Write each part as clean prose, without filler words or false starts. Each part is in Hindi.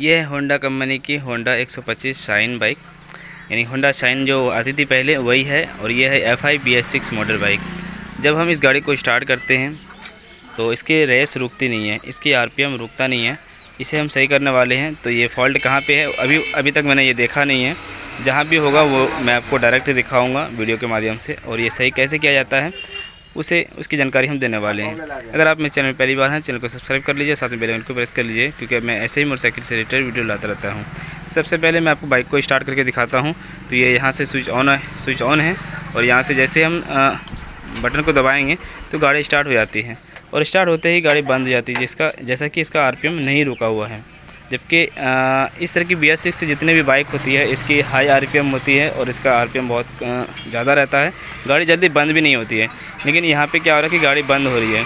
ये है होंडा कंपनी की होंडा 125 शाइन बाइक, यानी होंडा शाइन जो आती थी पहले वही है। और ये है FI BS6 मॉडल बाइक। जब हम इस गाड़ी को स्टार्ट करते हैं तो इसकी रेस रुकती नहीं है, इसकी RPM रुकता नहीं है। इसे हम सही करने वाले हैं। तो ये फॉल्ट कहाँ पे है अभी तक मैंने ये देखा नहीं है। जहाँ भी होगा वो मैं आपको डायरेक्ट दिखाऊंगा वीडियो के माध्यम से, और ये सही कैसे किया जाता है उसकी जानकारी हम देने वाले हैं। अगर आप मेरे चैनल में पहली बार हैं, चैनल को सब्सक्राइब कर लीजिए, साथ में बेल आइकन को प्रेस कर लीजिए, क्योंकि मैं ऐसे ही मोटरसाइकिल से रिलेटेड वीडियो लाता रहता हूँ। सबसे पहले मैं आपको बाइक को स्टार्ट करके दिखाता हूँ। तो ये यहाँ से स्विच ऑन है और यहाँ से जैसे हम बटन को दबाएंगे तो गाड़ी स्टार्ट हो जाती है, और स्टार्ट होते ही गाड़ी बंद हो जाती है, जैसा कि इसका RPM नहीं रुका हुआ है। जबकि इस तरह की BS6 से जितने भी बाइक होती है इसकी हाई RPM होती है और इसका RPM बहुत ज़्यादा रहता है। गाड़ी जल्दी बंद भी नहीं होती है, लेकिन यहाँ पे क्या हो रहा है कि गाड़ी बंद हो रही है।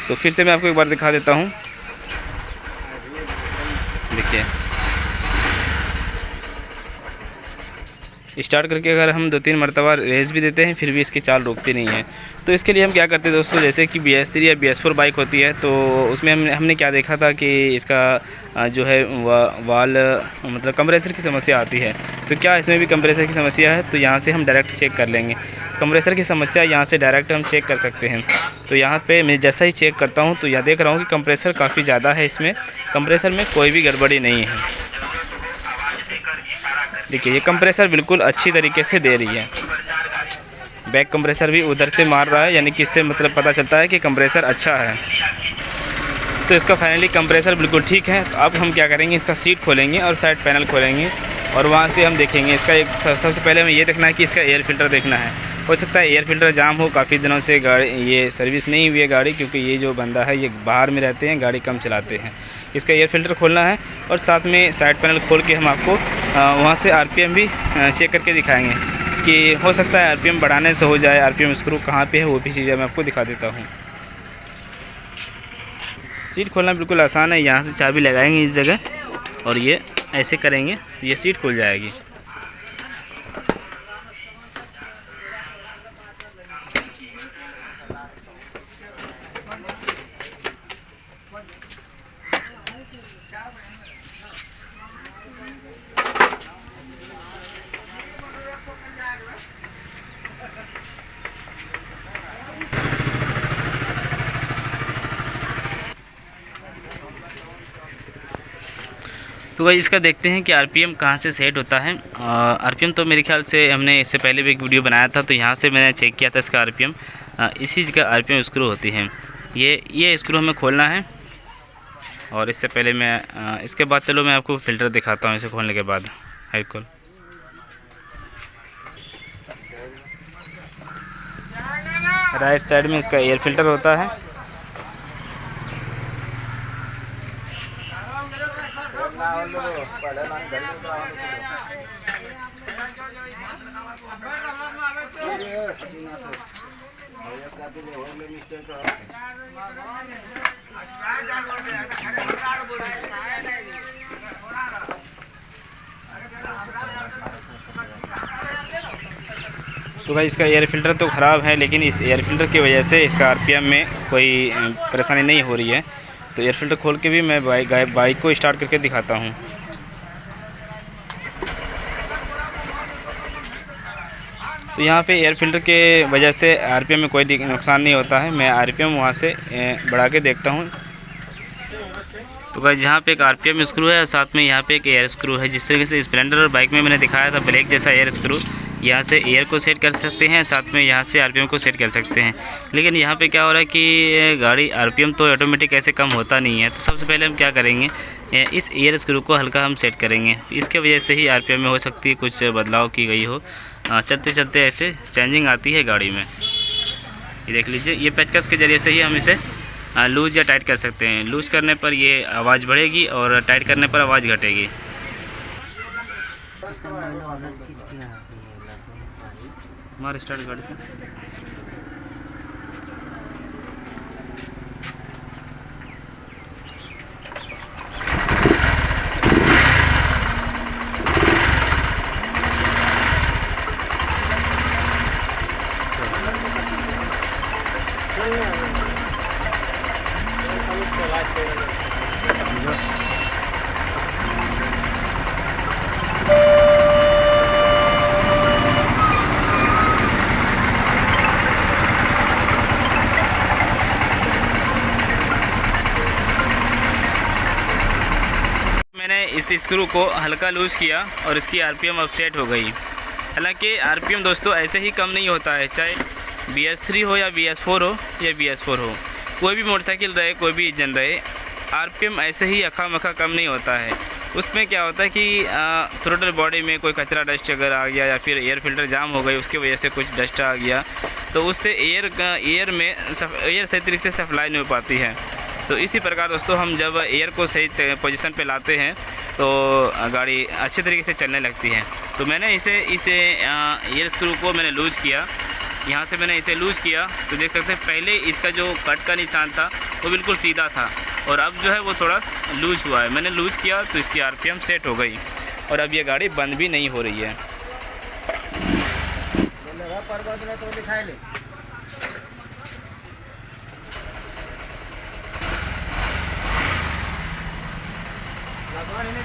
तो फिर से मैं आपको एक बार दिखा देता हूँ। देखिए, स्टार्ट करके अगर हम 2-3 मरतबा रेस भी देते हैं फिर भी इसकी चाल रुकती नहीं है। तो इसके लिए हम क्या करते हैं दोस्तों, जैसे कि BS3 या BS4 बाइक होती है तो उसमें हमने क्या देखा था कि इसका जो है वाल मतलब कंप्रेसर की समस्या आती है। तो क्या इसमें भी कंप्रेसर की समस्या है? तो यहाँ से हम डायरेक्ट चेक कर लेंगे। कंप्रेसर की समस्या यहाँ से डायरेक्ट हम चेक कर सकते हैं। तो यहाँ पे मैं जैसा ही चेक करता हूँ तो यहाँ देख रहा हूँ कि कंप्रेसर काफ़ी ज़्यादा है, इसमें कंप्रेसर में कोई भी गड़बड़ी नहीं है। देखिए, ये कंप्रेसर बिल्कुल अच्छी तरीके से दे रही है। बैक कंप्रेसर भी उधर से मार रहा है, यानी कि इससे मतलब पता चलता है कि कंप्रेसर अच्छा है। तो इसका फाइनली कंप्रेसर बिल्कुल ठीक है। तो अब हम क्या करेंगे, इसका सीट खोलेंगे और साइड पैनल खोलेंगे और वहाँ से हम देखेंगे इसका सबसे पहले हमें ये देखना है कि इसका एयर फ़िल्टर देखना है। हो सकता है एयर फ़िल्टर जाम हो, काफ़ी दिनों से गाड़ी ये सर्विस नहीं हुई है गाड़ी, क्योंकि ये जो बंदा है ये बाहर में रहते हैं, गाड़ी कम चलाते हैं। इसका एयर फ़िल्टर खोलना है और साथ में साइड पैनल खोल के हम आपको वहाँ से RPM भी चेक करके दिखाएंगे कि हो सकता है RPM बढ़ाने से हो जाए। RPM स्क्रू कहाँ पे है वो भी चीज़ें मैं आपको दिखा देता हूँ। सीट खोलना बिल्कुल आसान है। यहाँ से चाबी लगाएंगे इस जगह और ये ऐसे करेंगे, ये सीट खुल जाएगी। तो भाई इसका देखते हैं कि RPM कहाँ से सेट होता है। RPM तो मेरे ख्याल से हमने इससे पहले भी एक वीडियो बनाया था, तो यहाँ से मैंने चेक किया था इसका RPM। इसी जगह RPM स्क्रू होती है। ये स्क्रू हमें खोलना है। और इससे पहले मैं इसके बाद चलो मैं आपको फ़िल्टर दिखाता हूँ इसे खोलने के बाद। हेडकोल राइट साइड में इसका एयर फिल्टर होता है। तो भाई इसका एयर फ़िल्टर तो ख़राब है, लेकिन इस एयर फ़िल्टर की वजह से इसका RPM में कोई परेशानी नहीं हो रही है। तो एयर फ़िल्टर खोल के भी मैं बाइक को स्टार्ट करके दिखाता हूँ। तो यहाँ पे एयर फ़िल्टर के वजह से RPM में कोई नुकसान नहीं होता है। मैं RPM वहाँ से बढ़ा के देखता हूँ। तो भाई यहाँ पे एक RPM स्क्रू है और साथ में यहाँ पे एक एयर स्क्रू है। जिस तरीके से स्प्लेंडर और बाइक में मैंने दिखाया था ब्लैक जैसा एयर स्क्रू, यहाँ से एयर को सेट कर सकते हैं, साथ में यहाँ से RPM को सेट कर सकते हैं। लेकिन यहाँ पे क्या हो रहा है कि गाड़ी RPM तो ऑटोमेटिक ऐसे कम होता नहीं है। तो सबसे पहले हम क्या करेंगे, इस एयर स्क्रू को हल्का हम सेट करेंगे। इसके वजह से ही RPM में हो सकती है कुछ बदलाव की गई हो। चलते चलते ऐसे चेंजिंग आती है गाड़ी में। ये देख लीजिए, ये पेचकस के ज़रिए से ही हम इसे लूज़ या टाइट कर सकते हैं। लूज़ करने पर ये आवाज़ बढ़ेगी और टाइट करने पर आवाज़ घटेगी। हमारे स्टार्ट गाड़ी पे मैंने इस स्क्रू को हल्का लूज़ किया और इसकी आरपीएम अब सेट हो गई। हालांकि आरपीएम दोस्तों ऐसे ही कम नहीं होता है, चाहे BS3 हो या BS4 हो या BS4 हो, कोई भी मोटरसाइकिल रहे, कोई भी इंजन रहे, आरपीएम ऐसे ही अखा मखा कम नहीं होता है। उसमें क्या होता है कि थ्रोटल बॉडी में कोई कचरा डस्ट अगर आ गया या फिर एयर फिल्टर जाम हो गई, उसकी वजह से कुछ डस्ट आ गया, तो उससे एयर सही तरीके से सप्लाई नहीं हो पाती है। तो इसी प्रकार दोस्तों हम जब एयर को सही पोजीशन पे लाते हैं तो गाड़ी अच्छे तरीके से चलने लगती है। तो मैंने इसे एयर स्क्रू को मैंने लूज़ किया, यहाँ से मैंने इसे लूज़ किया तो देख सकते हैं पहले इसका जो कट का निशान था वो बिल्कुल सीधा था और अब जो है वो थोड़ा लूज़ हुआ है। मैंने लूज़ किया तो इसकी आरपीएम सेट हो गई और अब ये गाड़ी बंद भी नहीं हो रही है।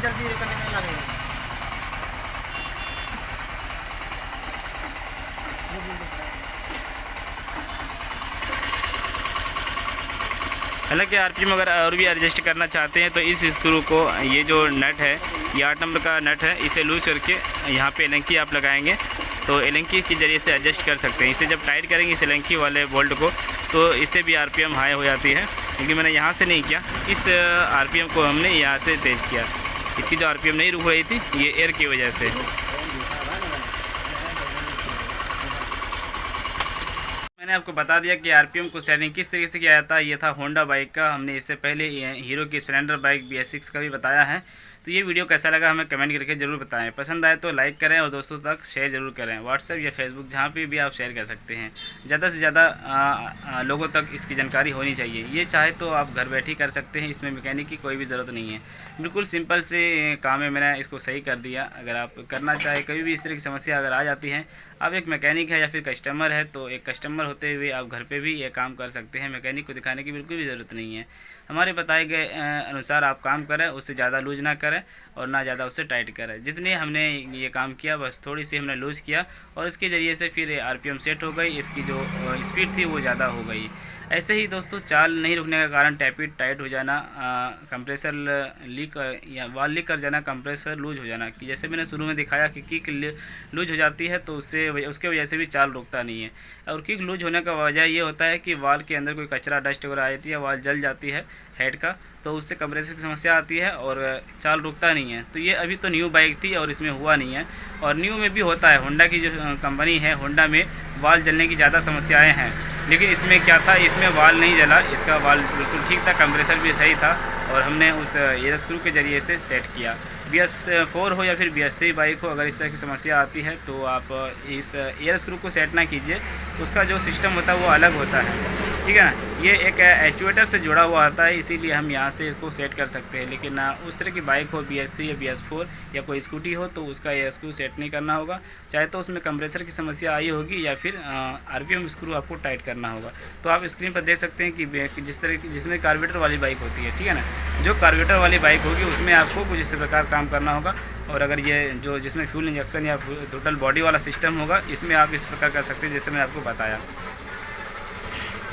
जल्दी करने में लगेगा। हालांकि आरपीएम अगर और भी एडजस्ट करना चाहते हैं तो इस स्क्रू को, ये जो नट है ये 8 नंबर का नट है, इसे लूज करके यहाँ पे एलेंकी आप लगाएंगे तो एलेंकी के ज़रिए से एडजस्ट कर सकते हैं। इसे जब टाइट करेंगे इस एलेंकी वाले बोल्ट को तो इससे भी आरपीएम हाई हो जाती है, क्योंकि मैंने यहाँ से नहीं किया, इस आरपीएम को हमने यहाँ से तेज़ किया। इसकी जो आरपीएम नहीं रुक रही थी ये एयर की वजह से। मैंने आपको बता दिया कि आरपीएम को सेटिंग किस तरीके से किया जाता है। ये था होंडा बाइक का, हमने इससे पहले हीरो की स्प्लेंडर बाइक BS6 का भी बताया है। तो ये वीडियो कैसा लगा हमें कमेंट करके ज़रूर बताएं। पसंद आए तो लाइक करें और दोस्तों तक शेयर ज़रूर करें। व्हाट्सएप या फेसबुक जहाँ पे भी आप शेयर कर सकते हैं। ज़्यादा से ज़्यादा लोगों तक इसकी जानकारी होनी चाहिए। ये चाहे तो आप घर बैठे कर सकते हैं, इसमें मैकेनिक की कोई भी ज़रूरत नहीं है, बिल्कुल सिंपल से काम है। मैंने इसको सही कर दिया। अगर आप करना चाहे, कभी भी इस तरह की समस्या अगर आ जाती है, आप एक मैकेनिक है या फिर कस्टमर है, तो एक कस्टमर होते हुए आप घर पे भी ये काम कर सकते हैं। मैकेनिक को दिखाने की बिल्कुल भी ज़रूरत नहीं है। हमारे बताए गए अनुसार आप काम करें, उससे ज़्यादा लूज ना करें और ना ज़्यादा उससे टाइट करें। जितने हमने ये काम किया बस थोड़ी सी हमने लूज़ किया और इसके ज़रिए से फिर आरपीएम सेट हो गई, इसकी जो स्पीड थी वो ज़्यादा हो गई। ऐसे ही दोस्तों चाल नहीं रुकने का कारण टैपिट टाइट हो जाना, कंप्रेसर लीक या वाल लीक कर जाना, कंप्रेसर लूज हो जाना, कि जैसे मैंने शुरू में दिखाया कि किक लूज हो जाती है तो उसके वजह से भी चाल रुकता नहीं है। और किक लूज होने का वजह ये होता है कि वाल के अंदर कोई कचरा डस्ट वगैरह आ जाती है, वाल जल जाती है हेड का, तो उससे कंप्रेसर की समस्या आती है और चाल रुकता नहीं है। तो ये अभी तो न्यू बाइक थी और इसमें हुआ नहीं है, और न्यू में भी होता है। होंडा की जो कंपनी है, होंडा में वाल जलने की ज़्यादा समस्याएं हैं, लेकिन इसमें क्या था, इसमें वाल नहीं जला, इसका वाल बिल्कुल ठीक था, कंप्रेसर भी सही था और हमने उस एयर स्क्रू के ज़रिए से सेट किया। BS4 हो या फिर BS3 बाइक हो, अगर इस तरह की समस्या आती है तो आप इस एयर स्क्रू को सेट ना कीजिए, उसका जो सिस्टम होता है वो अलग होता है, ठीक है ना। ये एक एक्चुएटर से जुड़ा हुआ आता है, इसीलिए हम यहाँ से इसको सेट कर सकते हैं। लेकिन उस तरह की बाइक हो, BS3 या BS4 या कोई स्कूटी हो, तो उसका एयर स्क्रू सेट नहीं करना होगा। चाहे तो उसमें कंप्रेसर की समस्या आई होगी या फिर आरपीएम स्क्रू आपको टाइट करना होगा। तो आप स्क्रीन पर देख सकते हैं कि जिस तरह की, जिसमें कार्बोरेटर वाली बाइक होती है, ठीक है ना, जो कार्बोरेटर वाली बाइक होगी उसमें आपको कुछ इस प्रकार काम करना होगा। और अगर ये जो जिसमें फ्यूल इंजेक्शन या टोटल बॉडी वाला सिस्टम होगा, इसमें आप इस प्रकार कर सकते हैं जैसे मैंने आपको बताया।